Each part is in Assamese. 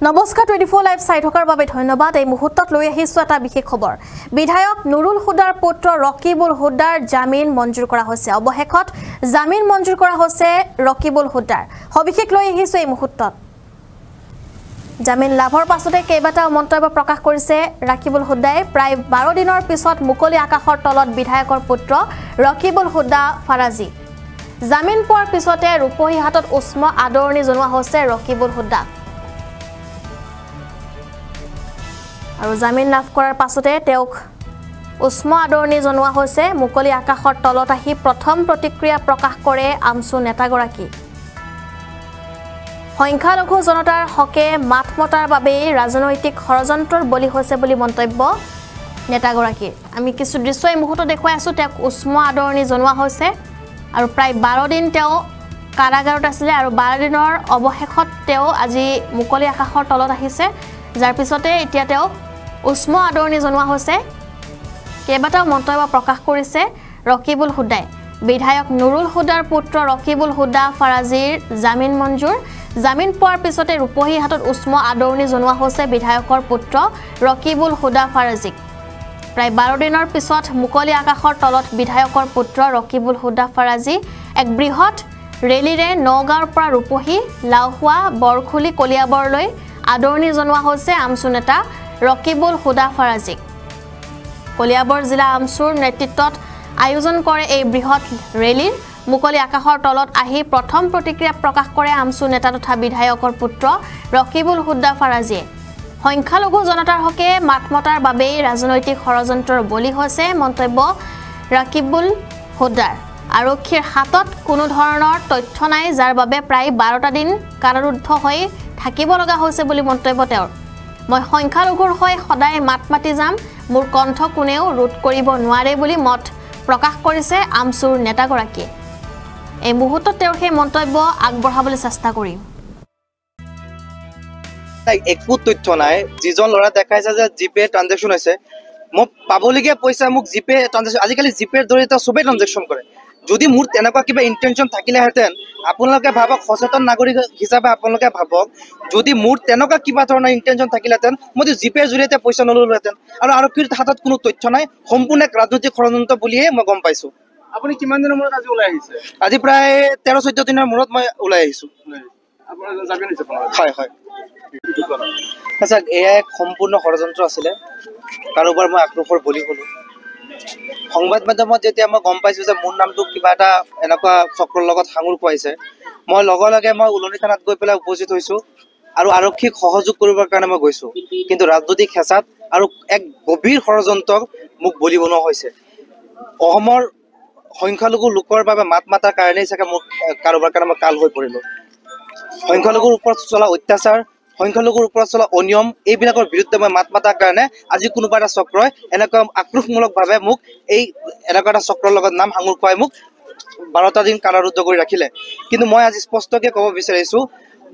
নমস্কাৰ 24 লাইভ চাই থকাৰ বাবে ধন্যবাদ। এই মুহূৰ্তত লৈ আহিছো এটা বিশেষ খবৰ। বিধায়ক নুৰুল হুদাৰ পুত্ৰ ৰকিবুল হুদাৰ জামিন মঞ্জুৰ কৰা হৈছে। অৱশেষত জামিন মঞ্জুৰ কৰা হৈছে ৰকিবুল হুদাৰ। সবিশেষ লৈ আহিছো এই মুহূৰ্তত। জামিন লাভৰ পাছতে কেইবাটাও মন্তব্য প্ৰকাশ কৰিছে ৰকিবুল হুদাই। প্ৰায় 12 দিনৰ পিছত মুকলি আকাশৰ তলত বিধায়কৰ পুত্ৰ ৰকিবুল হুদা ফাৰাজি। জামিন পোৱাৰ পিছতে ৰূপহী হাতত উষ্ম আদৰণি জনোৱা হৈছে ৰকিবুল হুদাক। আৰু জামিন লাভ কৰাৰ পাছতে তেওঁক উষ্ম আদৰণি জনোৱা হৈছে। মুকলি আকাশৰ তলত আহি প্ৰথম প্ৰতিক্ৰিয়া প্ৰকাশ কৰে আমছু নেতাগৰাকী। সংখ্যালঘু জনতাৰ হকে মাত মতাৰ বাবেই ৰাজনৈতিক ষড়যন্ত্ৰৰ বলি হৈছে বুলি মন্তব্য নেতাগৰাকীৰ। আমি কিছু দৃশ্য এই মুহূৰ্তত দেখুৱাই আছোঁ। তেওঁক উষ্ম আদৰণি জনোৱা হৈছে আৰু প্ৰায় 12 দিন তেওঁ কাৰাগাৰত আছিলে আৰু 12 দিনৰ অৱশেষত তেওঁ আজি মুকলি আকাশৰ তলত আহিছে, যাৰ পিছতে এতিয়া তেওঁক উষ্ম আদৰণি জনোৱা হৈছে। কেইবাটাও মন্তব্য প্ৰকাশ কৰিছে ৰকিবুল হুদাই। বিধায়ক নুৰুল হুদাৰ পুত্ৰ ৰকিবুল হুদা ফাৰাজিৰ জামিন মঞ্জুৰ। জামিন পোৱাৰ পিছতে ৰূপহী হাতত উষ্ম আদৰণি জনোৱা হৈছে বিধায়কৰ পুত্ৰ ৰকিবুল হুদা ফাৰাজিক। প্ৰায় 12 দিনৰ পিছত মুকলি আকাশৰ তলত বিধায়কৰ পুত্ৰ ৰকিবুল হুদা ফাৰাজি এক বৃহৎ ৰেলীৰে নগাঁৱৰ পৰা ৰূপহী, লাওহোৱা, বৰখুলি, কলিয়াবৰলৈ আদৰণি জনোৱা হৈছে আমছু নেতা ৰকিবুল হুদা ফাৰাজিক। কলিয়াবৰ জিলা আমছুৰ নেতৃত্বত আয়োজন কৰে এই বৃহৎ ৰেলীৰ। মুকলি আকাশৰ তলত আহি প্ৰথম প্ৰতিক্ৰিয়া প্ৰকাশ কৰে আমছু নেতা তথা বিধায়কৰ পুত্ৰ ৰকিবুল হুদা ফাৰাজিয়ে। সংখ্যালঘু জনতাৰ হকে মাত মতাৰ বাবেই ৰাজনৈতিক ষড়যন্ত্ৰৰ বলি হৈছে মন্তব্য ৰকিবুল হুদাৰ। আৰক্ষীৰ হাতত কোনো ধৰণৰ তথ্য নাই, যাৰ বাবে প্ৰায় 12টা দিন কাৰাৰুদ্ধ হৈ থাকিব লগা হৈছে বুলি মন্তব্য তেওঁৰ। মই সংখ্যালঘুৰ হৈ সদায় মাত মাতি যাম, মোৰ কণ্ঠ কোনেও ৰোধ কৰিব নোৱাৰে বুলি মত প্ৰকাশ কৰিছে আমছুৰ নেতাগৰাকীয়ে। এই মুহূৰ্তত তেওঁৰ সেই মন্তব্য আগবঢ়াবলৈ চেষ্টা কৰিম। একো তথ্য নাই। যিজন ল'ৰা দেখাইছে যে জিপে ট্ৰানজেকশ্যন হৈছে, মোক পাবলগীয়া পইচা মোক জিপে ট্ৰানজেকশ্যন, আজিকালি জিপেৰ জৰিয়তে চবেই ট্ৰানজেকশ্যন কৰে। যদি মোৰ তেনেকুৱা কিবা ইণ্টেনশ্যন থাকিলেহেঁতেন, আপোনালোকে ভাবক, সচেতন নাগৰিক হিচাপে আপোনালোকে ভাবক, যদি মোৰ তেনেকুৱা কিবা ধৰণৰ ইণ্টেনশ্যন থাকিলেহেঁতেন মইতো জিপেৰ জৰিয়তে পইচা নললোহেঁতেন। আৰু আৰক্ষীৰ হাতত কোনো তথ্য নাই, সম্পূৰ্ণ এক ৰাজনৈতিক ষড়যন্ত্ৰ বুলিয়ে মই গম পাইছোঁ। আপুনি কিমান দিনৰ মূৰত আজি ওলাই আহিছে? আজি প্ৰায় 13-14 দিনৰ মূৰত মই ওলাই আহিছোঁ। হয় হয়। আচ্ছা, এয়া এক সম্পূৰ্ণ ষড়যন্ত্ৰ আছিলে। কাৰোবাৰ মই আক্ৰোশৰ বলি হ'লোঁ। সংবাদ মাধ্যমত যেতিয়া মই গম পাইছোঁ যে মোৰ নামটো কিবা এটা এনেকুৱা চক্ৰৰ লগত সাঙুৰ খুৱাইছে, মই লগে লগে উলনি থানাত গৈ পেলাই উপস্থিত হৈছোঁ আৰু আৰক্ষীক সহযোগ কৰিবৰ কাৰণে মই গৈছোঁ। কিন্তু ৰাজনৈতিক হেঁচাত আৰু এক গভীৰ ষড়যন্ত্ৰক মোক বলি বনোৱা হৈছে। অসমৰ সংখ্যালঘু লোকৰ বাবে মাত মাতাৰ কাৰণেই চাগে মোক কাৰোবাৰ কাৰণে মই কাল হৈ পৰিলোঁ। সংখ্যালঘুৰ ওপৰত চলা অত্যাচাৰ, সংখ্যালঘুৰ ওপৰত চলা অনিয়ম, এইবিলাকৰ বিৰুদ্ধে মই মাত মাতাৰ কাৰণে আজি কোনোবা এটা চক্ৰই এনেকুৱা আক্ৰোশমূলকভাৱে মোক এনেকুৱা এটা চক্ৰৰ লগত নাম সাঙুৰ খুৱাই মোক 12টা দিন কাৰাৰুদ্ধ কৰি ৰাখিলে। কিন্তু মই আজি স্পষ্টকৈ ক'ব বিচাৰিছোঁ,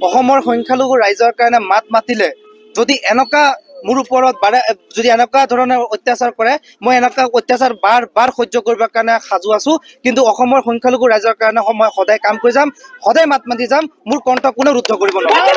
অসমৰ সংখ্যালঘু ৰাইজৰ কাৰণে মাত মাতিলে যদি এনেকুৱা মোৰ ওপৰত যদি এনেকুৱা ধৰণৰ অত্যাচাৰ কৰে, মই এনেকুৱা অত্যাচাৰ বাৰ বাৰ সহ্য কৰিবৰ কাৰণে সাজু আছোঁ। কিন্তু অসমৰ সংখ্যালঘু ৰাইজৰ কাৰণে মই সদায় কাম কৰি যাম, সদায় মাত মাতি যাম, মোৰ কণ্ঠ কোনেও ৰুদ্ধ কৰিব নোৱাৰে।